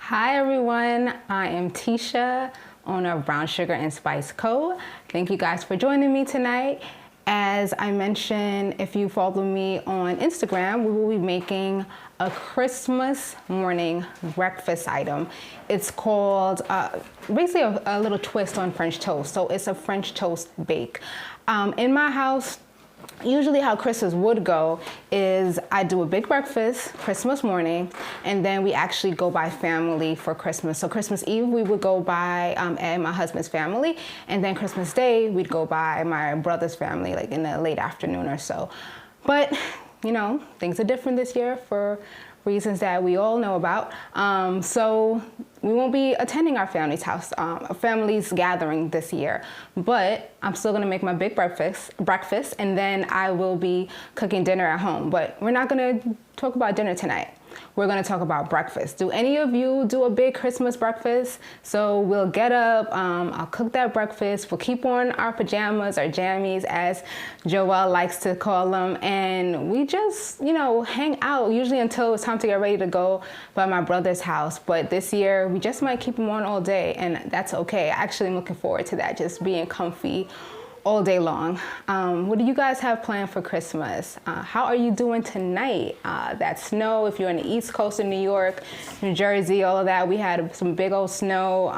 Hi everyone, I am Teisha, owner of Brown Sugar and Spice Co. Thank you guys for joining me tonight. As I mentioned, if you follow me on Instagram, we will be making a Christmas morning breakfast item. It's called basically a little twist on French toast. So it's a French toast bake. In my house, usually how Christmas would go is I do a big breakfast Christmas morning, and then we actually go by family for Christmas. So Christmas Eve we would go by and my husband's family, and then Christmas Day we'd go by my brother's family, like in the late afternoon or so. But you know, things are different this year for reasons that we all know about. So we won't be attending our family's house, family's gathering this year, but I'm still gonna make my big breakfast, and then I will be cooking dinner at home. But we're not gonna talk about dinner tonight. We're gonna talk about breakfast. Do any of you do a big Christmas breakfast? So we'll get up, I'll cook that breakfast, we'll keep on our pajamas, our jammies, as Joelle likes to call them, and we just, you know, hang out, usually until it's time to get ready to go by my brother's house. But this year, we just might keep them on all day, and that's okay. Actually, I'm looking forward to that, just being comfy all day long. What do you guys have planned for Christmas? How are you doing tonight? That snow, if you're in the East Coast of New York, New Jersey, all of that, we had some big old snow.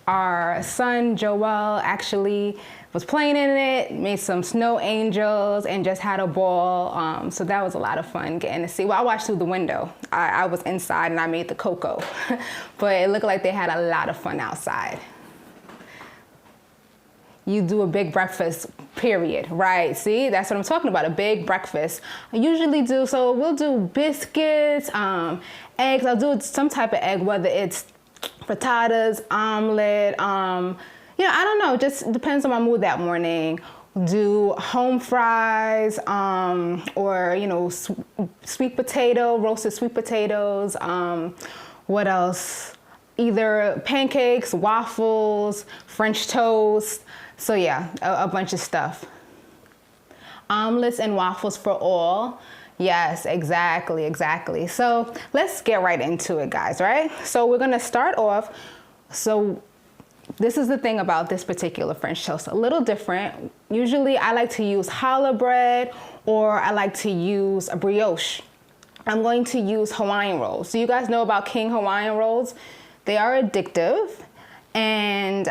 Our son, Joelle, actually was playing in it, made some snow angels, and just had a ball. So that was a lot of fun getting to see. Well, I watched through the window. I was inside and I made the cocoa. But it looked like they had a lot of fun outside. You do a big breakfast, period, right? See, that's what I'm talking about, a big breakfast. I usually do, so we'll do biscuits, eggs. I'll do some type of egg, whether it's frittatas, omelet, you know, I don't know, just depends on my mood that morning. Do home fries, or, you know, sweet potato, roasted sweet potatoes. What else? Either pancakes, waffles, French toast. So yeah, a bunch of stuff. Omelets and waffles for all. Yes, exactly. So let's get right into it, guys, right? So we're gonna start off. So this is the thing about this particular French toast, a little different. Usually I like to use challah bread, or I like to use a brioche. I'm going to use Hawaiian rolls. So you guys know about King Hawaiian rolls? They are addictive, and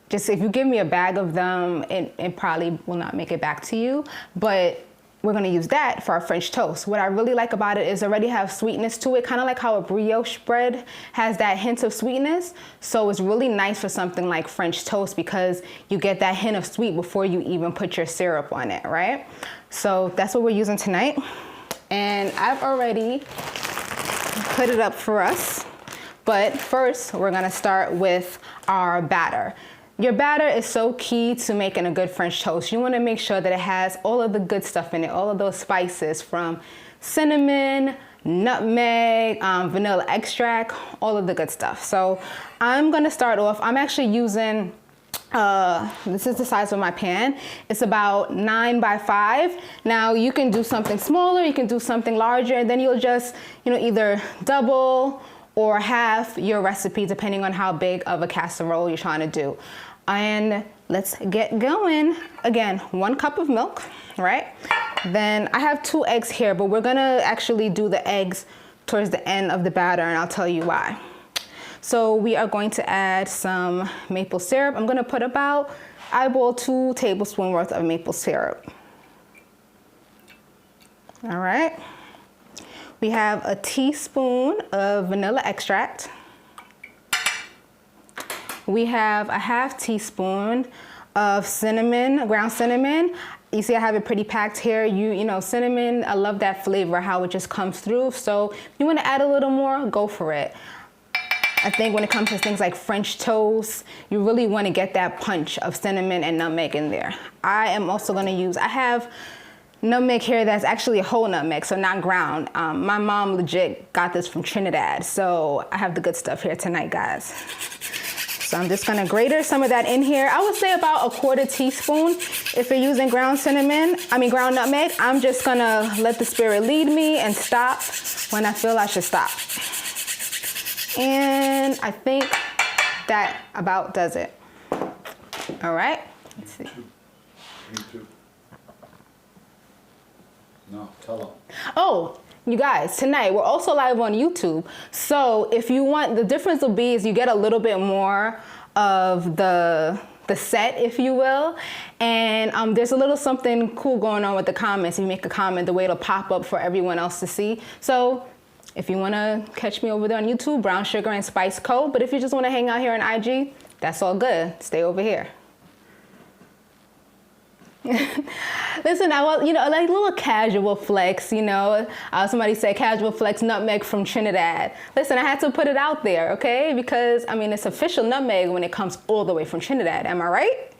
just if you give me a bag of them, it probably will not make it back to you, but we're gonna use that for our French toast. What I really like about it is already have sweetness to it, kind of like how a brioche bread has that hint of sweetness. So it's really nice for something like French toast because you get that hint of sweet before you even put your syrup on it, right? So that's what we're using tonight. And I've already put it up for us. But first, we're gonna start with our batter. Your batter is so key to making a good French toast. You wanna make sure that it has all of the good stuff in it, all of those spices from cinnamon, nutmeg, vanilla extract, all of the good stuff. So I'm gonna start off, I'm actually using, this is the size of my pan. It's about 9 by 5. Now you can do something smaller, you can do something larger, and then you'll just, you know, either double or half your recipe depending on how big of a casserole you're trying to do. And let's get going. Again, 1 cup of milk, right? Then I have 2 eggs here, but we're gonna actually do the eggs towards the end of the batter, and I'll tell you why. So we are going to add some maple syrup. I'm gonna put about, eyeball 2 tablespoons worth of maple syrup. All right. We have a teaspoon of vanilla extract. We have a ½ teaspoon of cinnamon, ground cinnamon. You see I have it pretty packed here. You know, cinnamon, I love that flavor, how it just comes through. So if you wanna add a little more, go for it. I think when it comes to things like French toast, you really wanna get that punch of cinnamon and nutmeg in there. I am also gonna use, I have nutmeg here that's actually a whole nutmeg, so not ground. My mom legit got this from Trinidad, so I have the good stuff here tonight, guys. So I'm just gonna grate some of that in here. I would say about a 1/4 teaspoon if you're using ground nutmeg. I'm just gonna let the spirit lead me and stop when I feel I should stop. And I think that about does it. All right, let's see. Me too. No, tell them. Oh, you guys, tonight we're also live on YouTube. So if you want, the difference will be is you get a little bit more of the set, if you will. And there's a little something cool going on with the comments. If you make a comment, the way it'll pop up for everyone else to see. So if you want to catch me over there on YouTube, Brown Sugar and Spice Co. But if you just want to hang out here on IG, that's all good. Stay over here. Listen, like little casual flex, somebody said casual flex nutmeg from Trinidad. Listen, I had to put it out there, okay? Because, it's official nutmeg when it comes all the way from Trinidad. Am I right?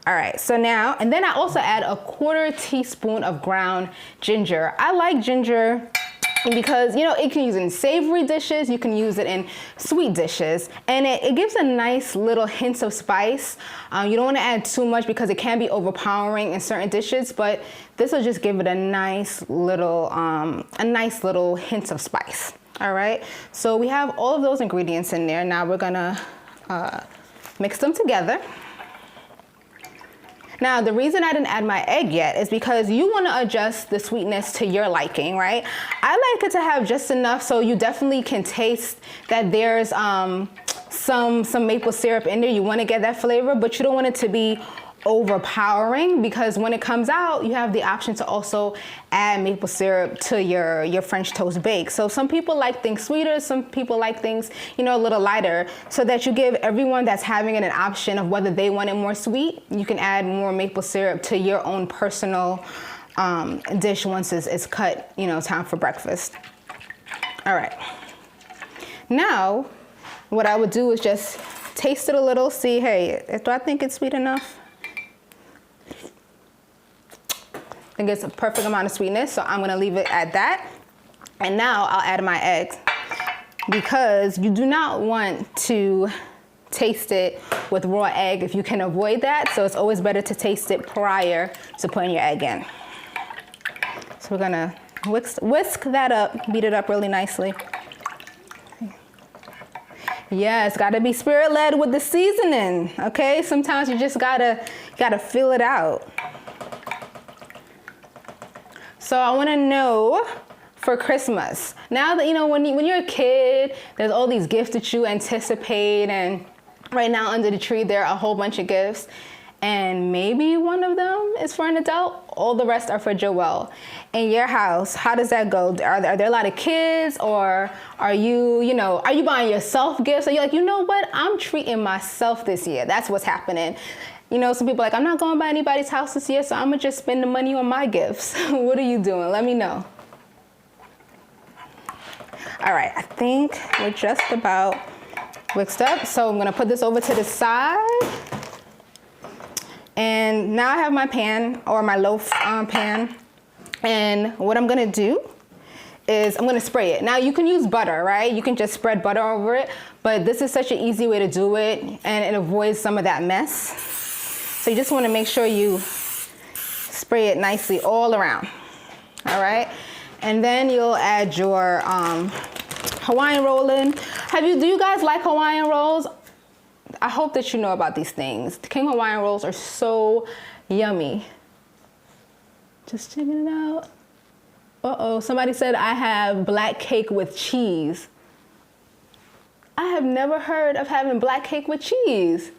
All right, so now, and then I also add a 1/4 teaspoon of ground ginger. I like ginger because, it can use in savory dishes, you can use it in sweet dishes, and it gives a nice little hint of spice. You don't want to add too much because it can be overpowering in certain dishes, but this will just give it a nice little hint of spice. All right, so we have all of those ingredients in there. Now we're gonna mix them together. Now, the reason I didn't add my egg yet is because you want to adjust the sweetness to your liking, right? I like it to have just enough so you definitely can taste that there's some maple syrup in there. You want to get that flavor, but you don't want it to be overpowering, because when it comes out, you have the option to also add maple syrup to your French toast bake. So some people like things sweeter, some people like things, a little lighter, so that you give everyone that's having it an option of whether they want it more sweet. You can add more maple syrup to your own personal dish once it's cut, time for breakfast. All right. Now, what I would do is just taste it a little, see, hey, do I think it's sweet enough? I think it's a perfect amount of sweetness, so I'm gonna leave it at that. And now I'll add my eggs, because you do not want to taste it with raw egg if you can avoid that. So it's always better to taste it prior to putting your egg in. So we're gonna whisk that up, beat it up really nicely. Yeah, it's gotta be spirit-led with the seasoning, okay? Sometimes you just gotta feel it out. So I wanna know, for Christmas, now that, when you're a kid, there's all these gifts that you anticipate, and right now under the tree, there are a whole bunch of gifts, and maybe one of them is for an adult, all the rest are for Joelle. In your house, how does that go? Are there a lot of kids, or are you buying yourself gifts? Are you like, you know what, I'm treating myself this year. That's what's happening. Some people are like, I'm not going by anybody's house this year, so I'm gonna just spend the money on my gifts. What are you doing? Let me know. All right, I think we're just about whisked up. So I'm gonna put this over to the side. And now I have my pan, or my loaf pan. And what I'm gonna do is I'm gonna spray it. Now you can use butter, right? You can just spread butter over it, but this is such an easy way to do it, and it avoids some of that mess. So you just wanna make sure you spray it nicely all around, all right? And then you'll add your Hawaiian roll in. Do you guys like Hawaiian rolls? I hope that you know about these things. The King Hawaiian rolls are so yummy. Just checking it out. Uh-oh, somebody said I have black cake with cheese. I have never heard of having black cake with cheese.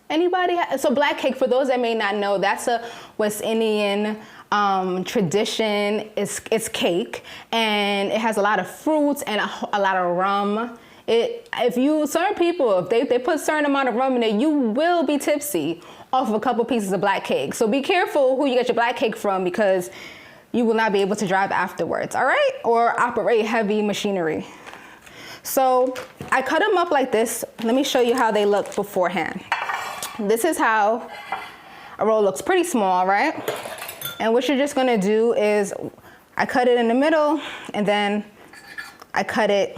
Anybody? So black cake, for those that may not know, that's a West Indian tradition. It's cake, and it has a lot of fruits and a lot of rum. Certain people, if they put a certain amount of rum in it, you will be tipsy off of a couple pieces of black cake. So be careful who you get your black cake from, because you will not be able to drive afterwards, all right? Or operate heavy machinery. So I cut them up like this. Let me show you how they look beforehand. This is how a roll looks, pretty small, right? And what you're just gonna do is, I cut it in the middle, and then I cut it,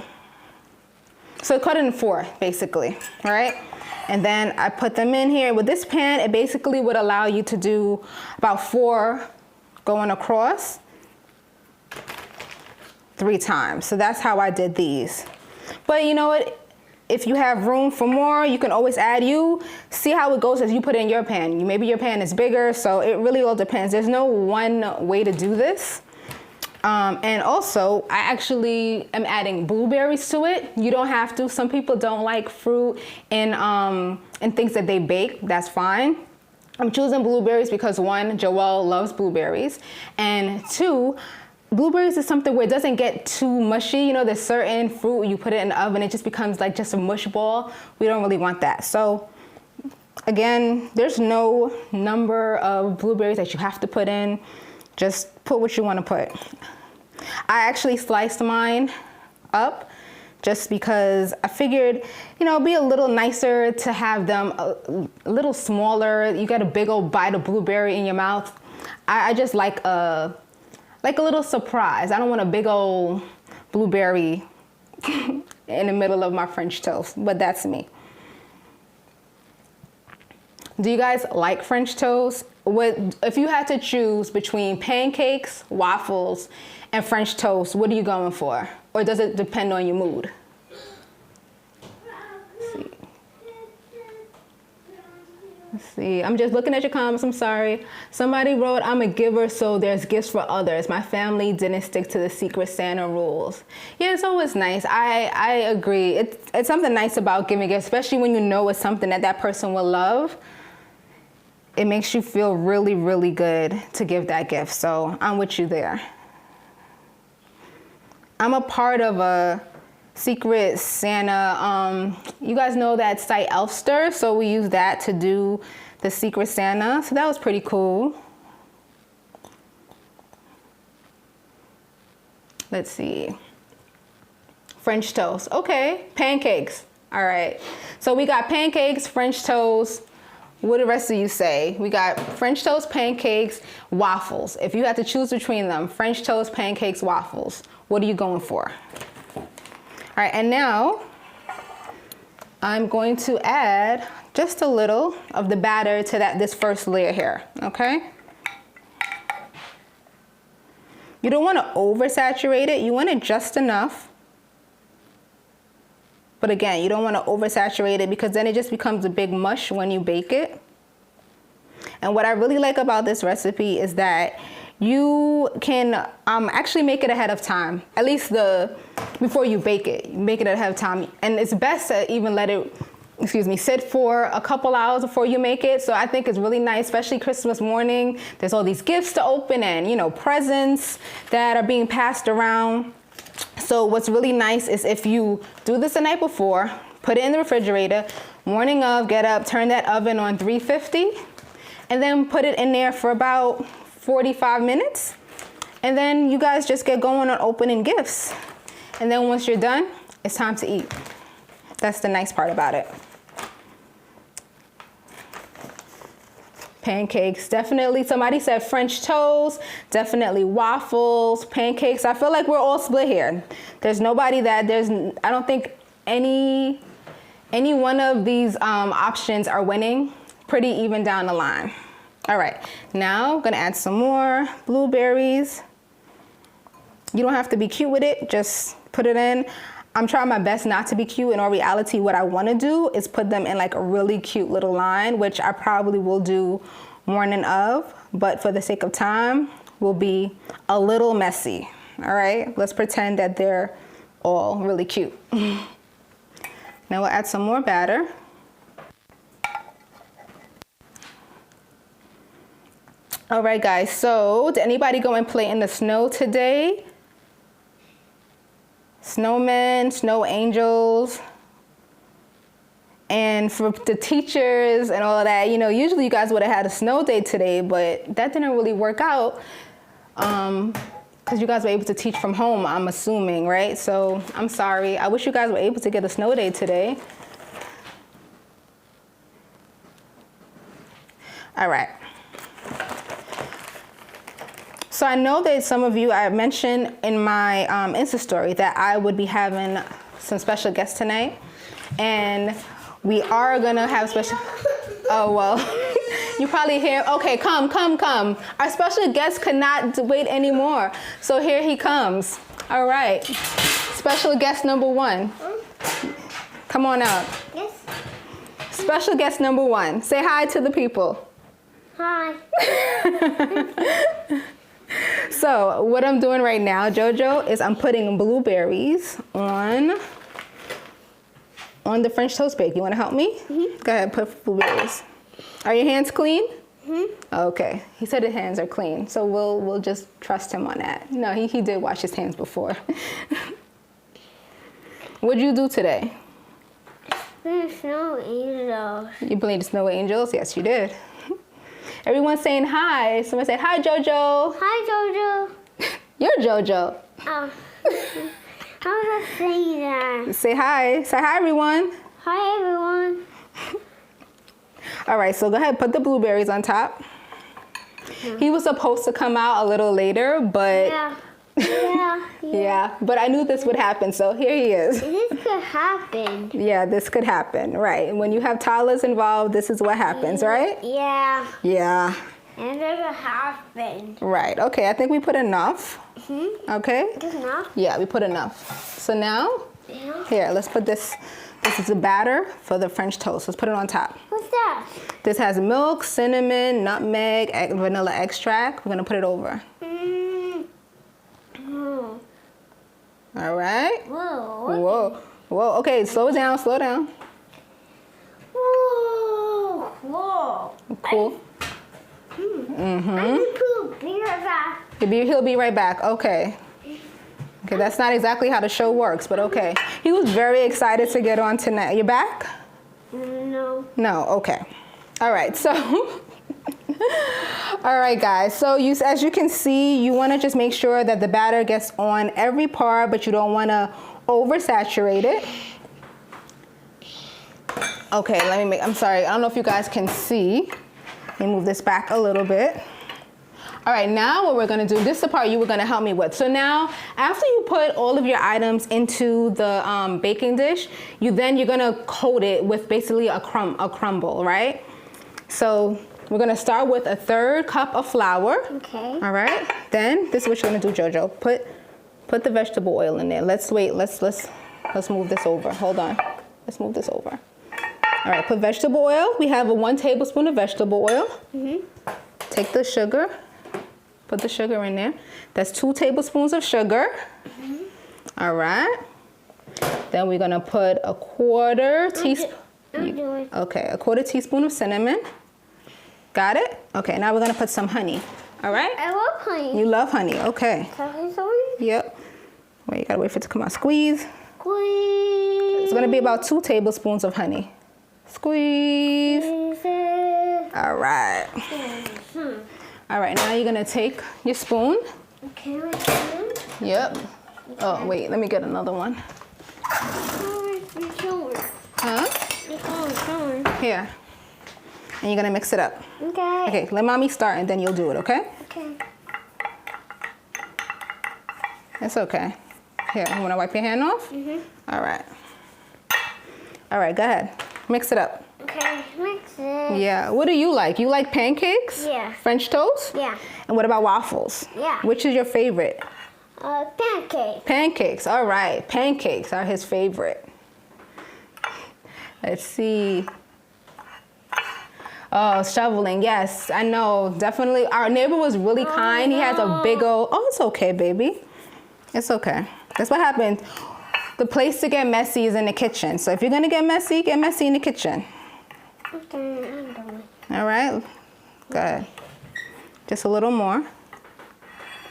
so I cut it in 4, basically, right? And then I put them in here. With this pan, it basically would allow you to do about 4 going across 3 times. So that's how I did these. But you know what? If you have room for more, you can always add. You see how it goes as you put it in your pan. Maybe your pan is bigger, so it really all depends. There's no one way to do this. And also, I actually am adding blueberries to it. You don't have to. Some people don't like fruit in things that they bake. That's fine. I'm choosing blueberries because 1, Joelle loves blueberries, and 2, blueberries is something where it doesn't get too mushy. You know, there's certain fruit, you put it in the oven, it just becomes like just a mush ball. We don't really want that. So again, there's no number of blueberries that you have to put in. Just put what you want to put. I actually sliced mine up just because I figured, you know, it'd be a little nicer to have them a little smaller. You get a big old bite of blueberry in your mouth. I just like a little surprise. I don't want a big old blueberry in the middle of my French toast, but that's me. Do you guys like French toast? If you had to choose between pancakes, waffles, and French toast, what are you going for? Or does it depend on your mood? Let's see. I'm just looking at your comments. I'm sorry. Somebody wrote, I'm a giver, so there's gifts for others. My family didn't stick to the Secret Santa rules. Yeah, it's always nice. I agree. It's something nice about giving gifts, especially when you know it's something that that person will love. It makes you feel really, really good to give that gift. So I'm with you there. I'm a part of a Secret Santa. You guys know that site Elfster, so we use that to do the Secret Santa. So that was pretty cool. Let's see. French toast. Okay, pancakes. All right. So we got pancakes, French toast. What do the rest of you say? We got French toast, pancakes, waffles. If you had to choose between them, French toast, pancakes, waffles, what are you going for? All right, and now I'm going to add just a little of the batter to this first layer here, okay? You don't want to oversaturate it. You want it just enough. But again, you don't want to oversaturate it because then it just becomes a big mush when you bake it. And what I really like about this recipe is that you can actually make it ahead of time, at least before you bake it. You make it ahead of time. And it's best to even let it, sit for a couple hours before you make it. So I think it's really nice, especially Christmas morning. There's all these gifts to open and, you know, presents that are being passed around. So what's really nice is if you do this the night before, put it in the refrigerator, morning of, get up, turn that oven on 350, and then put it in there for about 45 minutes. And then you guys just get going on opening gifts. And then once you're done, it's time to eat. That's the nice part about it. Pancakes, definitely. Somebody said French toast, definitely waffles, pancakes. I feel like we're all split here. There's nobody I don't think any one of these options are winning. Pretty even down the line. All right, now I'm gonna add some more blueberries. You don't have to be cute with it, just put it in. I'm trying my best not to be cute. In all reality, what I wanna do is put them in like a really cute little line, which I probably will do morning of, but for the sake of time, will be a little messy. All right, let's pretend that they're all really cute. Now we'll add some more batter. All right, guys, so did anybody go and play in the snow today? Snowmen, snow angels, and for the teachers and all of that, you know, usually you guys would have had a snow day today, but that didn't really work out because you guys were able to teach from home, I'm assuming, right? So I'm sorry. I wish you guys were able to get a snow day today. All right. So I know that some of you, I mentioned in my Insta story that I would be having some special guests tonight. And we are gonna have special, oh, well, you probably hear, okay, come. Our special guest could not wait anymore. So here he comes. All right, special guest number one. Come on out. Yes. Special guest number 1. Say hi to the people. Hi. So what I'm doing right now, Jojo, is I'm putting blueberries on the French toast bake. You want to help me? Mm-hmm. Go ahead, put blueberries. Are your hands clean? Mm-hmm. Okay. He said his hands are clean, so we'll just trust him on that. No, he did wash his hands before. What'd you do today? The snow angels. You played the snow angels? Yes, you did. Everyone's saying hi. Someone said, hi, Jojo. Hi, Jojo. You're Jojo. Oh. How was I saying that? Say hi. Say hi, everyone. Hi, everyone. All right, so go ahead, put the blueberries on top. Yeah. He was supposed to come out a little later, but... Yeah. Yeah, but I knew this would happen, so here he is. This could happen. Yeah, this could happen, right. When you have toddlers involved, this is what happens, right? Yeah. Yeah. And it could happen. Right, okay, I think we put enough. Mm-hmm. Okay? Just enough? Yeah, we put enough. So now, here, let's put this. This is the batter for the French toast. Let's put it on top. What's that? This has milk, cinnamon, nutmeg, vanilla extract. We're gonna put it over. All right. Whoa. Whoa. Whoa. Okay, slow down, slow down. Whoa. Whoa. Cool. I can poop. Be right back. He'll be right back. Okay. Okay, that's not exactly how the show works, but okay. He was very excited to get on tonight. You back? No. No. Okay. All right. So, all right, guys. So as you can see, you want to just make sure that the batter gets on every part, but you don't want to oversaturate it. Okay. I'm sorry. I don't know if you guys can see. Let me move this back a little bit. All right, now what we're gonna do, this is the part you were gonna help me with. So now, after you put all of your items into the baking dish, you're gonna coat it with basically a crumble, right? So we're gonna start with 1/3 cup of flour. Okay. All right, then this is what you're gonna do, Jojo. Put the vegetable oil in there. Let's wait, let's move this over. Hold on, let's move this over. All right, put vegetable oil. We have 1 tablespoon of vegetable oil. Mm-hmm. Take the sugar. Put the sugar in there. That's 2 tablespoons of sugar. Mm-hmm. All right. Then we're gonna put 1/4 teaspoon. Okay, 1/4 teaspoon of cinnamon. Got it? Okay, now we're gonna put some honey. All right? I love honey. You love honey, okay. Can I have some? Yep. Wait, you gotta wait for it to come out. Squeeze. Squeeze. It's gonna be about 2 tablespoons of honey. Squeeze. All right. Mm-hmm. All right, now you're gonna take your spoon. Okay, my spoon. Yep. Oh, wait, let me get another one. Huh? Here. And you're gonna mix it up. Okay. Okay, let mommy start and then you'll do it, okay? Okay. It's okay. Here, you wanna wipe your hand off? Mm-hmm. All right. All right, go ahead. Mix it up. Okay, mix it. Yeah, what do you like? You like pancakes? Yeah. French toast? Yeah. And what about waffles? Yeah. Which is your favorite? Pancake. Pancakes, all right. Pancakes are his favorite. Let's see. Oh, shoveling, yes, I know, definitely. Our neighbor was really kind. He has a big old, it's okay, baby. It's okay. That's what happened. The place to get messy is in the kitchen. So if you're gonna get messy in the kitchen. Okay, I'm done. All right, good. Just a little more.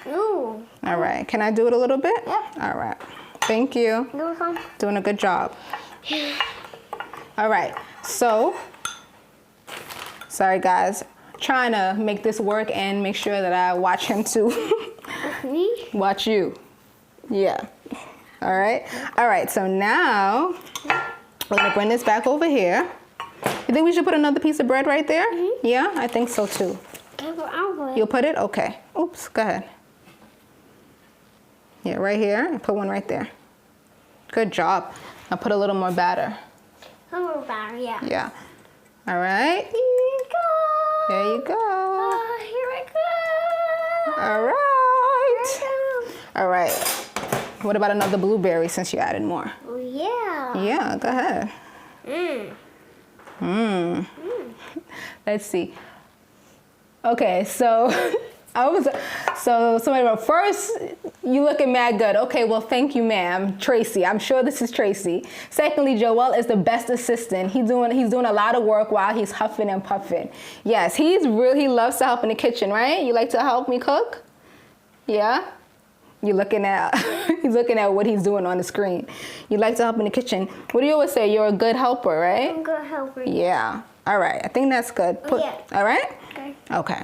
Ooh. All right, can I do it a little bit? Yep. All right, thank you. You're welcome. Doing a good job. All right, so, sorry guys, trying to make this work and make sure that I watch him too. Me? Watch you. Yeah. All right, so now we're gonna bring this back over here. You think we should put another piece of bread right there? Mm-hmm. Yeah, I think so too. You'll put it? Okay. Oops, go ahead. Yeah, right here, and put one right there. Good job. Now put a little more batter. A little batter, yeah. Yeah. All right. Here you go. There you go. Here I go. All right. All right. What about another blueberry since you added more? Oh, yeah. Yeah, go ahead. Let's see. Okay, so somebody wrote, first, you looking mad good. Okay, well, thank you, ma'am. Tracy, I'm sure this is Tracy. Secondly, Joel is the best assistant. He's doing a lot of work while he's huffing and puffing. Yes, he loves to help in the kitchen, right? You like to help me cook? Yeah? You're looking at, he's looking at what he's doing on the screen. You like to help in the kitchen. What do you always say? You're a good helper, right? I'm a good helper. Yeah. All right. I think that's good. Yeah. All right? Okay.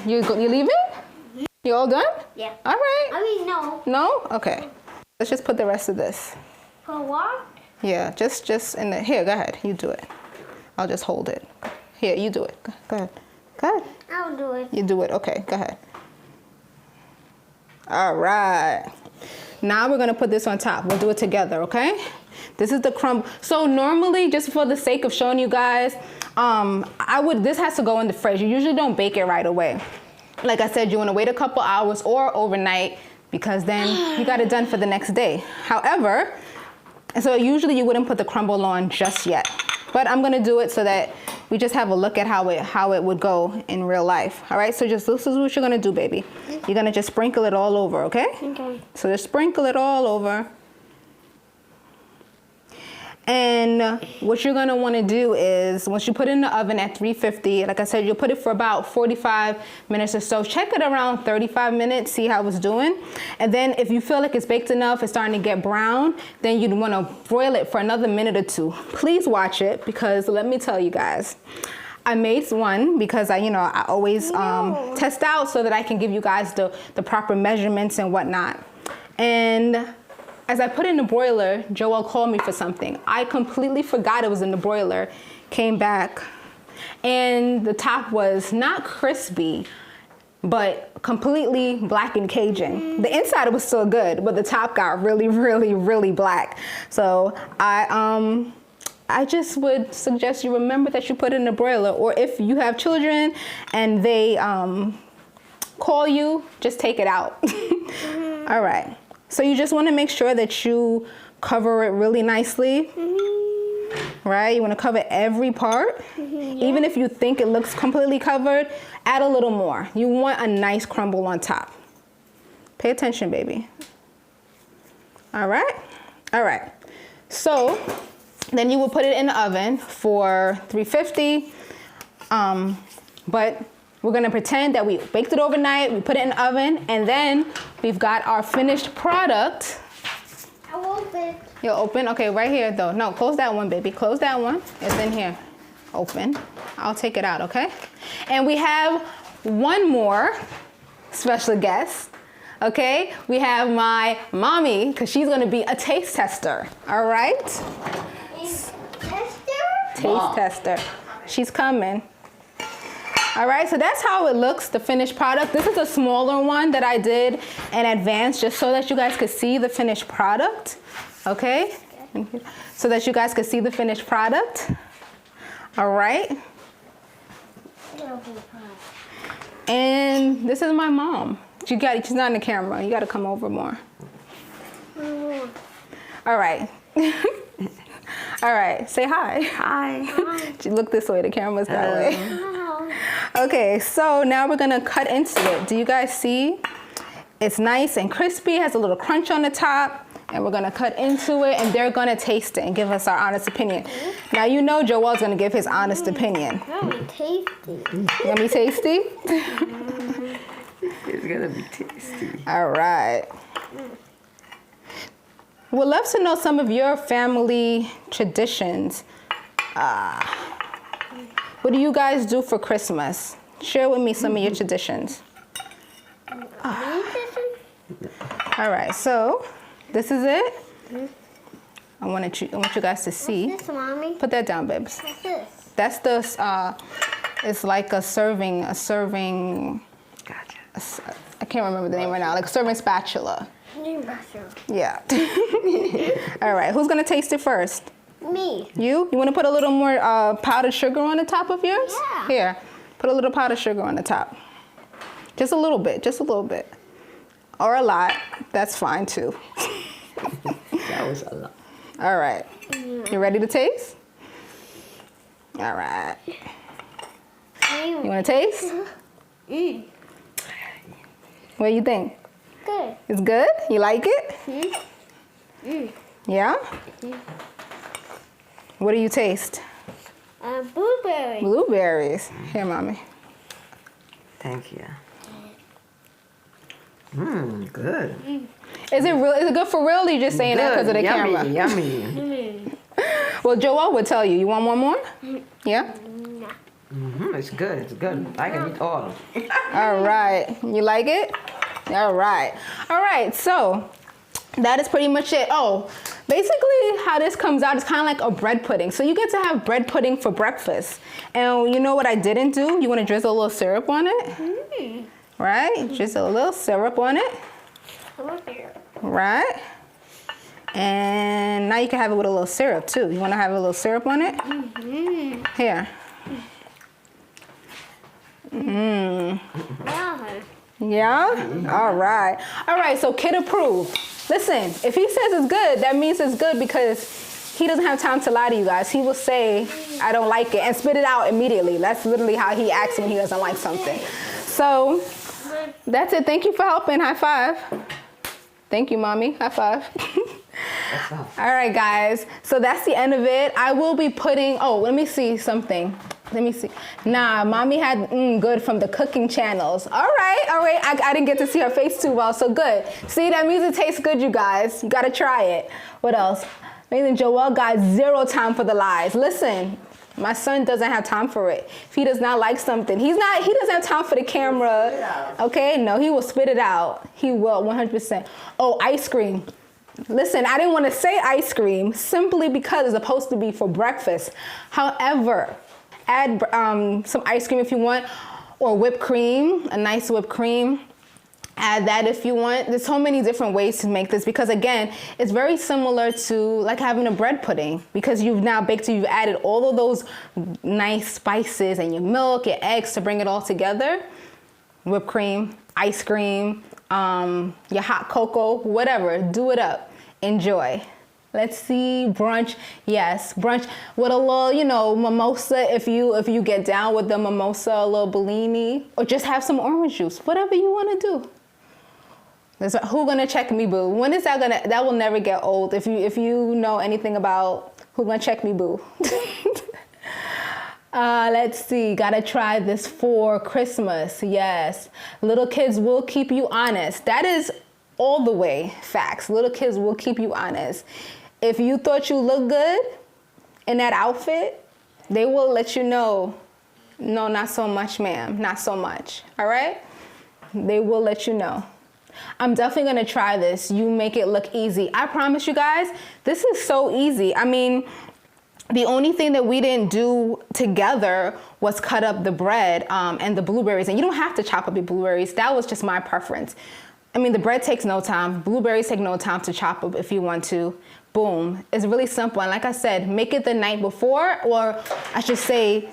You leaving? You all done? Yeah. All right. I mean, no. No? Okay. Let's just put the rest of this. For what? Yeah, just in the, here, go ahead. You do it. I'll just hold it. Here, you do it. Go ahead. Go ahead. I'll do it. You do it. Okay, go ahead. All right. Now we're gonna put this on top. We'll do it together, okay? This is the crumble. So normally, just for the sake of showing you guys, this has to go in the fridge. You usually don't bake it right away. Like I said, you wanna wait a couple hours or overnight because then you got it done for the next day. However, so usually you wouldn't put the crumble on just yet. But I'm gonna do it so that we just have a look at how it would go in real life. All right, so this is what you're gonna do, baby. You're gonna just sprinkle it all over, okay? Okay. So just sprinkle it all over. And what you're gonna wanna do is, once you put it in the oven at 350, like I said, you'll put it for about 45 minutes or so. Check it around 35 minutes, see how it's doing. And then if you feel like it's baked enough, it's starting to get brown, then you'd wanna broil it for another minute or two. Please watch it, because let me tell you guys, I made one because I always test out so that I can give you guys the proper measurements and whatnot. And as I put it in the broiler, Joel called me for something. I completely forgot it was in the broiler, came back, and the top was not crispy, but completely black and Cajun. The inside was still good, but the top got really, really, really black. So I just would suggest you remember that you put it in the broiler, or if you have children and they call you, just take it out. All right. So you just want to make sure that you cover it really nicely, right? You want to cover every part. Even if you think it looks completely covered, add a little more. You want a nice crumble on top. Pay attention, baby. All right? All right. So then you will put it in the oven for 350. But we're gonna pretend that we baked it overnight, we put it in the oven, and then we've got our finished product. I'll open. You'll open? Okay, right here though. No, close that one, baby. Close that one. It's in here. Open. I'll take it out, okay? And we have one more special guest, okay? We have my mommy, because she's gonna be a taste tester, all right? Tester? Taste tester. She's coming. All right, so that's how it looks, the finished product. This is a smaller one that I did in advance just so that you guys could see the finished product, okay? So that you guys could see the finished product. All right. And this is my mom. She's not in the camera. You got to come over more. All right. All right, say hi. Hi. Look this way, the camera's that way. Okay, so now we're gonna cut into it. Do you guys see? It's nice and crispy, has a little crunch on the top, and we're gonna cut into it, and they're gonna taste it and give us our honest opinion. Now you know Joel's gonna give his honest opinion. Very tasty. Gonna be tasty? It's gonna be tasty. All right. We'd love to know some of your family traditions. What do you guys do for Christmas? Share with me some of your traditions. All right, so this is it. I want you guys to see. What's this, Mommy? Put that down, babes. What's this? That's the, it's like a serving, Gotcha. I can't remember the name right now, like a serving spatula. Yeah. All right, who's gonna taste it first? Me. You? You wanna put a little more powdered sugar on the top of yours? Yeah. Here, put a little powdered sugar on the top. Just a little bit, just a little bit. Or a lot, that's fine too. That was a lot. All right. You ready to taste? All right. You want to taste? What do you think? Good. It's good? You like it? Yeah? What do you taste? Blueberry. Blueberries. Here, mommy. Thank you. Good. Is it real? Is it good for real? Or you just saying that because of the yummy, camera? Yummy. Well, Joel would tell you. You want one more? Yeah? It's good. It's good. I can eat all. All right. You like it? All right. All right. So that is pretty much it. Oh, basically how this comes out is kind of like a bread pudding. So you get to have bread pudding for breakfast. And you know what I didn't do? You want to drizzle a little syrup on it? Right? Drizzle a little syrup on it. Right? And now you can have it with a little syrup too. You want to have a little syrup on it? Here. Yeah? All right. All right, so kid approved. Listen, if he says it's good, that means it's good because he doesn't have time to lie to you guys. He will say, I don't like it, and spit it out immediately. That's literally how he acts when he doesn't like something. So that's it. Thank you for helping. High five. Thank you, mommy. High five. All right, guys. So that's the end of it. I will be putting, oh, let me see something. Let me see. Nah, mommy had good from the cooking channels. All right. I didn't get to see her face too well, so good. See, that means it tastes good, you guys. You gotta try it. What else? Maybe Joel got 0 time for the lies. Listen, my son doesn't have time for it. If he does not like something, he doesn't have time for the camera. Okay, no, he will spit it out. He will, 100%. Oh, ice cream. Listen, I didn't want to say ice cream simply because it's supposed to be for breakfast. However, add some ice cream if you want, or whipped cream, a nice whipped cream. Add that if you want. There's so many different ways to make this because again, it's very similar to like having a bread pudding because you've now baked it, you've added all of those nice spices and your milk, your eggs to bring it all together. Whipped cream, ice cream, your hot cocoa, whatever, do it up, enjoy. Let's see, brunch, yes, brunch with a little, mimosa if you get down with the mimosa, a little Bellini, or just have some orange juice, whatever you want to do. Who gonna check me, boo? When is that will never get old. If you know anything about who gonna check me, boo. Let's see, gotta try this for Christmas, yes. Little kids will keep you honest. That is all the way facts. Little kids will keep you honest. If you thought you looked good in that outfit, they will let you know, no, not so much, ma'am, not so much, all right? They will let you know. I'm definitely gonna try this. You make it look easy. I promise you guys, this is so easy. I mean, the only thing that we didn't do together was cut up the bread and the blueberries. And you don't have to chop up your blueberries. That was just my preference. I mean, the bread takes no time. Blueberries take no time to chop up if you want to. Boom. It's really simple. And like I said, make it the night before, or I should say,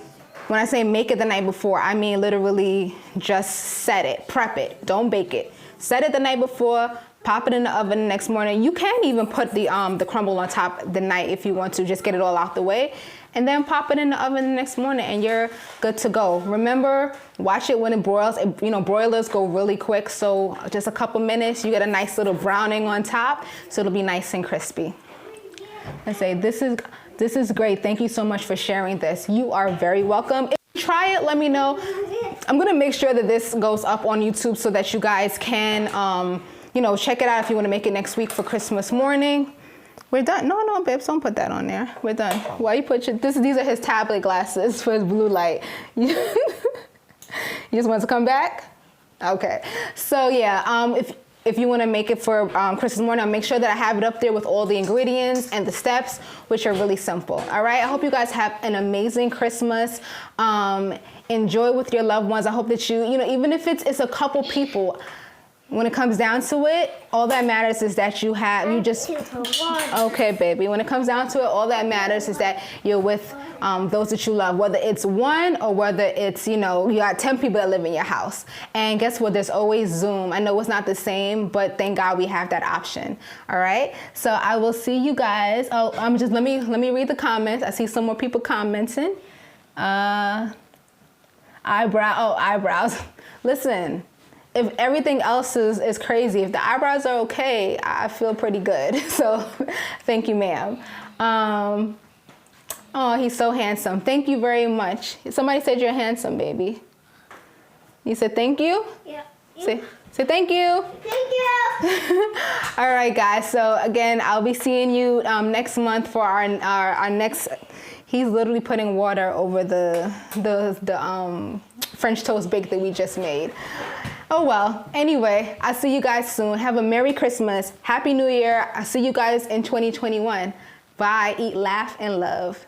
when I say make it the night before, I mean literally just set it, prep it, don't bake it. Set it the night before, pop it in the oven the next morning. You can even put the crumble on top the night if you want to, just get it all out the way. And then pop it in the oven the next morning and you're good to go. Remember, watch it when it boils. Broilers go really quick, so just a couple minutes, you get a nice little browning on top, so it'll be nice and crispy. And say, this is great. Thank you so much for sharing this. You are very welcome. If you try it, let me know. I'm gonna make sure that this goes up on YouTube so that you guys can, check it out if you wanna make it next week for Christmas morning. We're done. No, babes, don't put that on there. We're done. Why you put these are his tablet glasses for his blue light. You just want to come back? Okay. So yeah, if you want to make it for Christmas morning, I'll make sure that I have it up there with all the ingredients and the steps, which are really simple. All right. I hope you guys have an amazing Christmas. Enjoy with your loved ones. I hope that you even if it's a couple people, When it comes down to it, all that matters is that you just, okay, baby. When it comes down to it, all that matters is that you're with those that you love, whether it's one or whether it's, you got 10 people that live in your house. And guess what? There's always Zoom. I know it's not the same, but thank God we have that option. All right. So I will see you guys. Oh, let me read the comments. I see some more people commenting. Eyebrows. Listen. If everything else is crazy, if the eyebrows are okay, I feel pretty good. So thank you, ma'am. Oh, he's so handsome. Thank you very much. Somebody said you're handsome, baby. You said thank you? Yeah. Say thank you. Thank you. All right, guys. So again, I'll be seeing you next month for our next. He's literally putting water over the French toast bake that we just made. Oh well, anyway, I'll see you guys soon. Have a Merry Christmas. Happy New Year. I'll see you guys in 2021. Bye, eat, laugh, and love.